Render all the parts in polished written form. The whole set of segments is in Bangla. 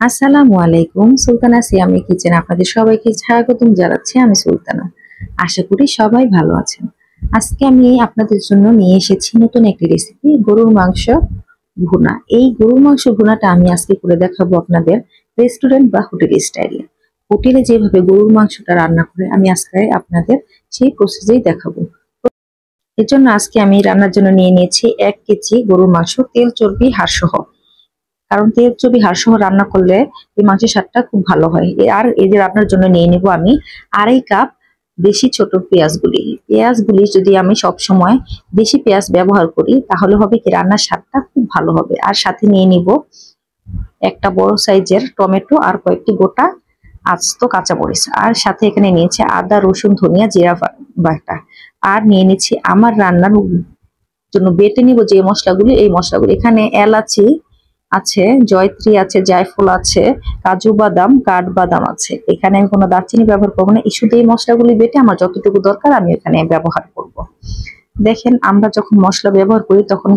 আসসালামু আলাইকুম। সুলতানা সিয়ামি কিচেন আপনাদের সবাইকে স্বাগতম জানাচ্ছি। আমি সুলতানা। আশা করি সবাই ভালো আছেন। আজকে আমি আপনাদের জন্য নিয়ে এসেছি নতুন একটি রেসিপি, গরুর মাংস ভুনা। এই গরুর মাংস ভুনাটা আমি আজকে করে দেখাবো আপনাদের রেস্টুরেন্ট বা হোটেল স্টাইলে। হোটেলে যেভাবে গরুর মাংসটা রান্না করে আমি আজকে আপনাদের সেই প্রসেসেই দেখাবো। এর জন্য আজকে আমি রান্নার জন্য নিয়ে নিয়েছি 1 কেজি গরুর মাংস, তেল চর্বি হাড় সহ। কারণ তেল চর্বি হাড় সহ রান্না করলে এই মাংসের স্বাদটা খুব ভালো হয়। আর এই যে রান্নার জন্য নিয়ে নিব আমি 2.5 কাপ দেশি ছোট পেঁয়াজগুলি। পেঁয়াজগুলি যদি আমি সব সময় দেশি পেঁয়াজ ব্যবহার করি তাহলে হবে কি রান্নার স্বাদটা খুব ভালো হবে। আর সাথে নিয়ে নিব একটা বড় সাইজের টমেটো আর কয়েকটি গোটা আস্ত কাঁচামরিচ। আর সাথে এখানে নিয়েছি আদা রসুন ধনিয়া জিরা বাটা। আর নিয়ে নিচ্ছি আমার রান্নার জন্য বেটে নিব যে মশলাগুলি, এই মশলাগুলি এখানে এলাচি আছে, জয়ত্রী আছে, জায়ফল আছে, কাজু বাদাম, কাঠবাদাম আছে। এখানে আমি কোনো দারচিনি ব্যবহার করবো না। শুধু এই মশলাগুলি বেটে আমার যতটুকু দরকার আমি এখানে ব্যবহার করব। দেখেন, আমরা যখন মশলা ব্যবহার করি তখন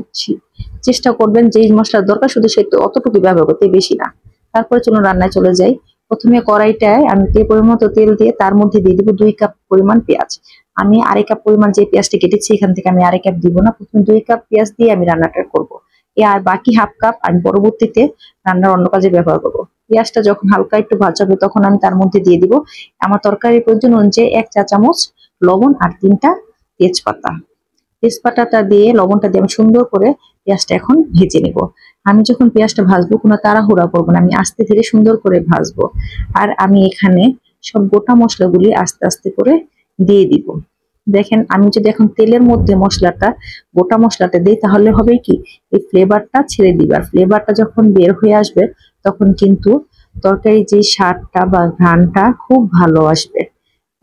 চেষ্টা করবেন যে মশলার দরকার শুধু সে অতটুকু ব্যবহার করতে, বেশি না। তারপরে চলুন রান্নায় চলে যাই। প্রথমে কড়াইটায় আমি পরিমাণ মতো তেল দিয়ে তার মধ্যে দিয়ে দিব 2 কাপ পরিমাণ পেঁয়াজ। আমি 2.5 কাপ পরিমাণ যে পেঁয়াজটা কেটেছি এখান থেকে আমি 2.5 কাপ দিব না, প্রথমে 2 কাপ পেঁয়াজ দিয়ে আমি রান্নাটা করব। আর বাকি হাফ কাপ আমি পরবর্তীতে রান্নার অন্য কাজে ব্যবহার করব। পেঁয়াজটা যখন হালকা একটু ভাজা হবে তখন আমি তার মধ্যে দিয়ে দিব আমার তরকারির প্রয়োজন অনুযায়ী 1 চা চামচ লবণ আর 3টা তেজপাতা। তেজপাতাটা দিয়ে লবণটা দিয়ে আমি সুন্দর করে পেঁয়াজটা এখন ভেজে নিব। আমি যখন পেঁয়াজটা ভাজবো কোনো তাড়াহুড়া করবো না, আমি আস্তে ধীরে সুন্দর করে ভাজবো। আর আমি এখানে সব গোটা মশলাগুলি আস্তে আস্তে করে দিয়ে দিব। দেখেন, আমি যদি এখন তেলের মধ্যে গোটা মশলাটা দিই তাহলে হবে কি এই ফ্লেভারটা ছেড়ে দিবে। আর ফ্লেভারটা যখন বের হয়ে আসবে তখন কিন্তু তরকারি যে স্বাদটা বা ঘ্রাণটা খুব ভালো আসবে।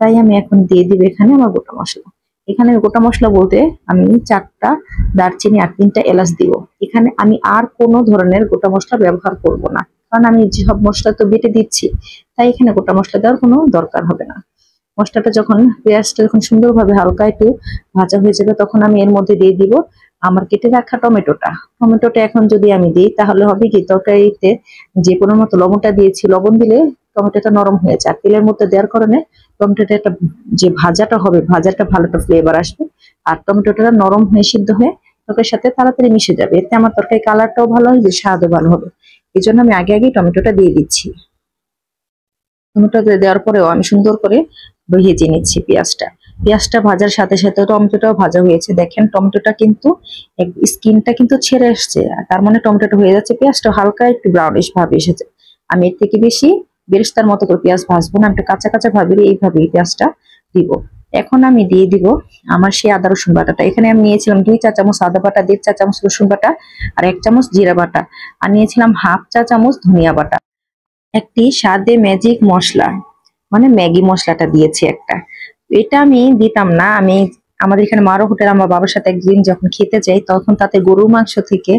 তাই আমি এখন দিয়ে দিব এখানে আমার গোটা মশলা। এখানে গোটা মশলা বলতে আমি 4টা দারচিনি আর 3টা এলাচ দিব। এখানে আমি আর কোনো ধরনের গোটা মশলা ব্যবহার করব না, কারণ আমি সব মশলা তো বেটে দিচ্ছি। তাই এখানে গোটা মশলা দেওয়ার কোনো দরকার হবে না। মশলাটা যখন পেঁয়াজটা যখন সুন্দরভাবে হালকা একটু ভাজা হয়ে যাবে তখন আমি এর মধ্যে দিয়ে দিব আমার কেটে রাখা টমেটোটা। টমেটোটা এখন যদি আমি দিই তাহলে হবে কি তরকারিতে যে কোনো মতো লবণটা দিয়েছি, লবণ দিলে টমেটোটা নরম হয়ে যায়। তেলের মধ্যে দেওয়ার কারণে টমেটোটা একটা যে ভাজাটা হবে, ভাজাটা ভালো একটা ফ্লেভার আসবে। আর টমেটোটা নরম হয়ে সিদ্ধ হয়ে তরকারির সাথে তাড়াতাড়ি মিশে যাবে। এতে আমার তরকারি কালারটাও ভালো হবে, স্বাদও ভালো হবে। এই জন্য আমি আগে আগে টমেটোটা দিয়ে দিচ্ছি। টমেটো দেওয়ার পরেও আমি সুন্দর করে ভেজে নিচ্ছি পেঁয়াজটা। পেঁয়াজটা ভাজার সাথে সাথে টমেটোটাও ভাজা হয়েছে। দেখেন, টমেটোটা কিন্তু স্কিনটা কিন্তু ছেড়ে আসছে, তার মানে টমেটোটা হয়ে যাচ্ছে। পেঁয়াজটা হালকা একটু ব্রাউনিশ ভাব এসেছে। আমি এর থেকে বেশি বেরেস্তার মতো করে পেঁয়াজ ভাজবো না, একটু কাঁচা কাঁচা ভাবে এইভাবেই পেঁয়াজটা দিব। এখন আমি দিয়ে দিব আমার সেই আদা রসুন বাটাটা। এখানে আমি নিয়েছিলাম 2 চা চামচ আদা বাটা, 1.5 চা চামচ রসুন বাটা আর 1 চামচ জিরা বাটা। আর নিয়েছিলাম হাফ চা চামচ ধনিয়া বাটা। একটি স্বাদে ম্যাজিক মশলা মানে ম্যাগি মশলাটা দিয়েছি একটা। এটা আমি দিতাম না। আমাদের এখানে মারো হোটেল আমার বাবার সাথে একদিন যখন খেতে যাই তখন তাতে গরুর মাংস থেকে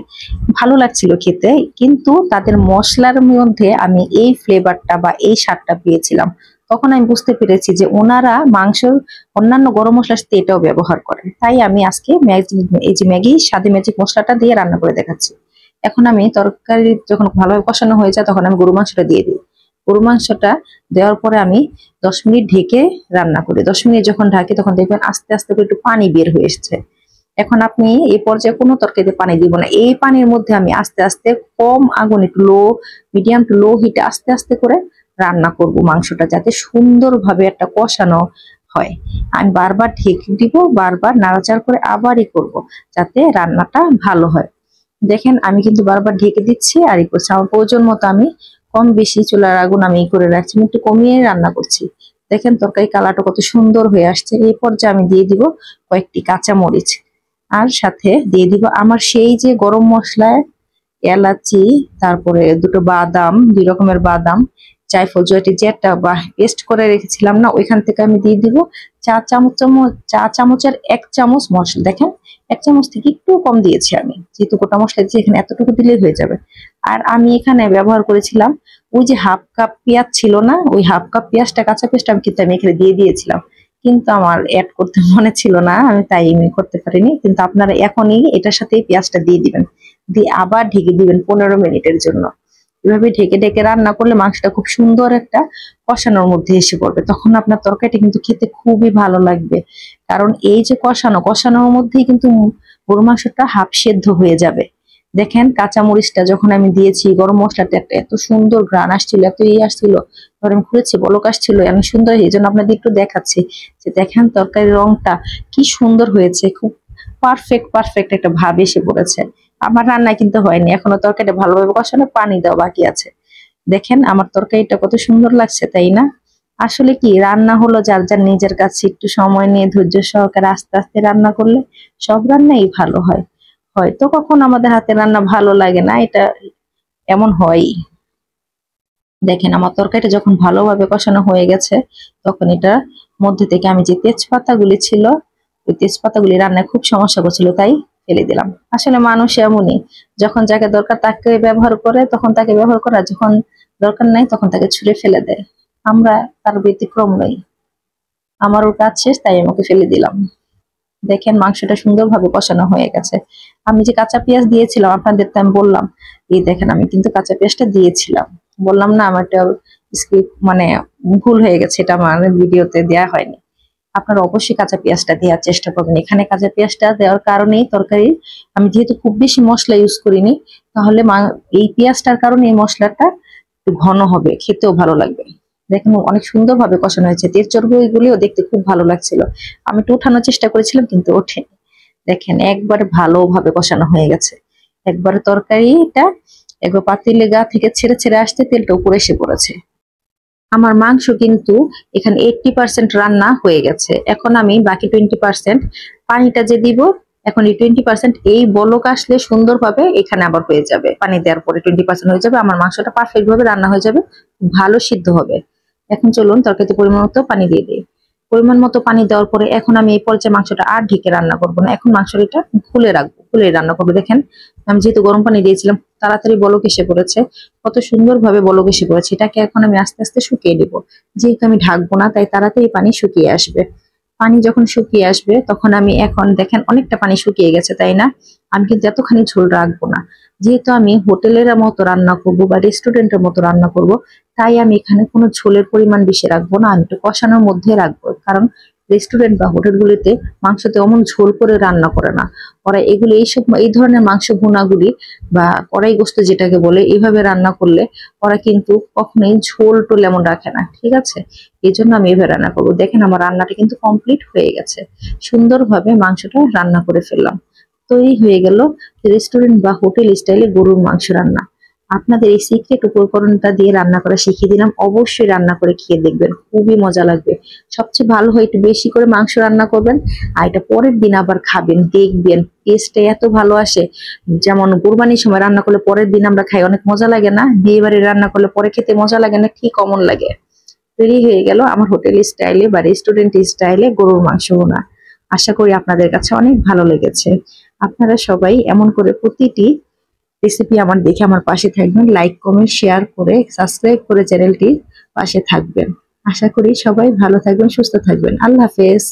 ভালো লাগছিল খেতে, কিন্তু তাদের মশলার মধ্যে আমি এই ফ্লেভারটা বা এই স্বাদটা পেয়েছিলাম। তখন আমি বুঝতে পেরেছি যে ওনারা মাংস অন্যান্য গরম মশলার সাথে এটাও ব্যবহার করেন। তাই আমি আজকে এই যে ম্যাগি স্বাদে ম্যাজিক মশলাটা দিয়ে রান্না করে দেখাচ্ছি। এখন আমি তরকারি যখন ভালোভাবে কষানো হয়ে যায় তখন আমি গরু মাংসটা দিয়ে দিই। গরু মাংসটা দেওয়ার পরে আমি 10 মিনিট ঢেকে রান্না করি। 10 মিনিট যখন ঢাকি তখন দেখবেন আস্তে আস্তে করে একটু পানি বের হয়ে এসছে। এখন আপনি এই পর্যায়ে কোনো তরকারিতে পানি দিব না। এই পানির মধ্যে আমি আস্তে আস্তে কম আগুন, একটু মিডিয়াম টু লো হিটে আস্তে আস্তে করে রান্না করব মাংসটা, যাতে সুন্দরভাবে একটা কষানো হয়। আমি বারবার ঢেকে দিব, বারবার নাড়াচাড়া করে আবারই করব, যাতে রান্নাটা ভালো হয়। দেখেন, আমি কিন্তু বারবার ঢেকে দিচ্ছি আর করছি। আমার প্রয়োজন মতো আমি কম বেশি চুলার আগুন আমি করে রাখছি, আমি একটু কমিয়ে রান্না করছি। দেখেন তরকারি কালারটা কত সুন্দর হয়ে আসছে। এই পর্যায়ে আমি দিয়ে দিব কয়েকটি কাঁচা মরিচ। আর সাথে দিয়ে দিব আমার সেই যে গরম মশলায় এলাচি, তারপরে 2টো বাদাম, 2 রকমের বাদাম, জায়ফল, জয়ত্রী যেটা বা পেস্ট করে রেখেছিলাম না, ওইখান থেকে আমি দিয়ে দিব চা চামচের 1 চামচ মশলা। দেখেন, 1 চামচ থেকে একটু কম দিয়েছি আমি, যেহেতু গোটা মশলা দিয়েছি এখানে এতটুকু দিলেই হয়ে যাবে। আর আমি এখানে ব্যবহার করেছিলাম ওই যে হাফ কাপ পেঁয়াজ ছিল না, ওই হাফ কাপ পেঁয়াজটা কাঁচা পেঁয়াজটা আমি কিন্তু আমি এখানে দিয়ে দিয়েছিলাম, কিন্তু আমার অ্যাড করতে মনে ছিল না, আমি তাই করতে পারিনি। কিন্তু আপনারা এখনই এটার সাথে পেঁয়াজটা দিয়ে দিবেন, দিয়ে আবার ঢেকে দিবেন 15 মিনিটের জন্য। এভাবে ঢেকে ঢেকে রান্না করলে মাংসটা খুব সুন্দর একটা কষানোর মধ্যে এসে পড়বে, তখন আপনার তরকারিটা কিন্তু খেতে খুবই ভালো লাগবে। কারণ এই যে কষানোর মধ্যেই কিন্তু গরু মাংসটা হাফ সেদ্ধ হয়ে যাবে। দেখেন কাঁচা মরিচটা যখন আমি দিয়েছি, গরম মশলাটা একটা এত সুন্দর ঘ্রাণ আসছিল, এত আসছিল, গরম করেছি বলক আসছিল এমন সুন্দর, এই জন্য আপনাদের একটু দেখাচ্ছি যে দেখেন তরকারির রংটা কি সুন্দর হয়েছে, খুব পারফেক্ট পারফেক্ট একটা ভাব এসে পড়েছে। আমার রান্না কিন্তু হয়নি এখনো, তরকারিটা ভালোভাবে কষানো, পানি দেওয়া বাকি আছে। দেখেন আমার তরকারিটা কত সুন্দর লাগছে, তাই না? আসলে কি রান্না হলো যার যার নিজের কাছে একটু সময় নিয়ে ধৈর্য সহকারে আস্তে আস্তে রান্না করলে সব রান্নাই ভালো হয়। হয়তো কখনো আমাদের হাতের রান্না ভালো লাগে না, এটা এমন হয়ই। দেখেন আমার তরকারিটা যখন ভালোভাবে কষানো হয়ে গেছে, তখন এটা মধ্যে থেকে আমি যে তেজপাতাগুলি ছিল, ওই তেজপাতাগুলি রান্নায় খুব সমস্যা করছিল, তাই ফেলে দিলাম। আসলে মানুষ এমনই, যখন যাকে দরকার তাকে ব্যবহার করে, তখন তাকে ব্যবহার করে, আর যখন দরকার নাই তখন তাকে ছুঁড়ে ফেলে দেয়। আমরা তার ব্যতিক্রম নই। আমারও কাজ শেষ, তাই আমাকে ফেলে দিলাম। দেখেন মাংসটা সুন্দরভাবে কষানো হয়ে গেছে। আমি যে কাঁচা পেঁয়াজ দিয়েছিলাম আপনাদের, তো আমি বললাম, এই দেখেন আমি কিন্তু কাঁচা পেঁয়াজটা দিয়েছিলাম, বললাম না আমার একটা স্কিপ মানে ভুল হয়ে গেছে, এটা আমার ভিডিওতে দেওয়া হয়নি। আপনারা অবশ্যই কাঁচা পেঁয়াজটা দেওয়ার চেষ্টা করবেন। এখানে কাঁচা পেঁয়াজটা দেওয়ার কারণেই তরকারি, আমি যেহেতু খুব বেশি মশলা ইউজ করিনি, তাহলে এই পেঁয়াজটার কারণে এই মশলাটা একটু ঘন হবে, খেতেও ভালো লাগবে। দেখেন অনেক সুন্দরভাবে কষানো হয়েছে, তেল চর্বিগুলিও দেখতে খুব ভালো লাগছিল। আমি একটু উঠানোর চেষ্টা করেছিলাম কিন্তু ওঠেনি। দেখেন একবারে ভালোভাবে কষানো হয়ে গেছে, একবারে তরকারিটা একবার পাতিলে গা থেকে ছেড়ে ছেড়ে আসতে তেলটা উপরে এসে পড়েছে। আমার মাংস কিন্তু এখানে 80% রান্না হয়ে গেছে। এখন আমি বাকি 20% পানিটা যে দিব, এখন এই 20% এই বলক আসলে সুন্দরভাবে এখানে আবার হয়ে যাবে, পানি দেওয়ার পরে 20% হয়ে যাবে, আমার মাংসটা পারফেক্ট ভাবে রান্না হয়ে যাবে, ভালো সিদ্ধ হবে। এখন চলুন তরকারিতে পরিমাণ মতো পানি দিয়ে দিই। পরিমাণ মতো পানি দেওয়ার পরে এখন আমি এই পর্যায়ে মাংসটা আর ঢেকে রান্না করবো না, এখন মাংসটা খুলে রাখবো, খুলে রান্না করবো। দেখেন আমি যেহেতু গরম পানি দিয়েছিলাম, তাড়াতাড়ি বলক এসে পড়েছে, কত সুন্দরভাবে বলক এসে পড়েছে। এটাকে এখন আমি আস্তে আস্তে শুকিয়ে দিব, যেহেতু আমি ঢাকবো না তাই তাড়াতাড়ি পানি শুকিয়ে আসবে। পানি যখন শুকিয়ে আসবে তখন আমি, এখন দেখেন অনেকটা পানি শুকিয়ে গেছে, তাই না? আমি কিন্তু এতখানি ঝোল রাখবো না, যেহেতু আমি হোটেলের মতো রান্না করব বা রেস্টুরেন্টের মতো রান্না করব, তাই আমি এখানে কোনো ঝোলের পরিমাণ বেশি রাখবো না, আমি একটু কষানোর মধ্যে রাখবো। কারণ রেস্টুরেন্ট বা হোটেলগুলিতে মাংসতে অমন ঝোল করে রান্না করে না, ওরা এগুলো এইসব এই ধরনের মাংস ভুনাগুলি বা কড়াই গোস্ত যেটাকে বলে, এইভাবে রান্না করলে ওরা কিন্তু কখনোই ঝোল টোল এমন রাখে না, ঠিক আছে? এই জন্য আমি এভাবে রান্না করবো। দেখেন আমার রান্নাটা কিন্তু কমপ্লিট হয়ে গেছে, সুন্দরভাবে মাংসটা রান্না করে ফেললাম। তৈরি হয়ে গেল রেস্টুরেন্ট বা হোটেল স্টাইলে গরুর মাংস রান্না। আপনাদের এই সিক্রেট উপকরণটা দিয়ে রান্না করা শিখিয়ে দিলাম, অবশ্যই রান্না করে খেয়ে দেখবেন, খুবই মজা লাগবে। সবচেয়ে ভালো হয় একটু বেশি করে মাংস রান্না করবেন, আর এটা পরের দিন আবার খাবেন, দেখবেন টেস্টটা এত ভালো আসে। যেমন কুরবানির সময় রান্না করলে পরের দিন আমরা খাই, অনেক মজা লাগে না? বিয়ে বাড়ি রান্না করলে পরে খেতে মজা লাগে না? ঠিক অমন লাগে। তৈরি হয়ে গেল আমার হোটেল স্টাইলে বা রেস্টুরেন্ট স্টাইলে গরুর মাংস ভুনা। আশা করি আপনাদের কাছে অনেক ভালো লেগেছে। আপনারা সবাই এমন করে প্রতিটি রেসিপি আমার দেখে আমার পাশে থাকবেন, লাইক কমেন্ট শেয়ার করে সাবস্ক্রাইব করে চ্যানেলটির পাশে থাকবেন। আশা করি সবাই ভালো থাকবেন, সুস্থ থাকবেন। আল্লাহ হাফেজ।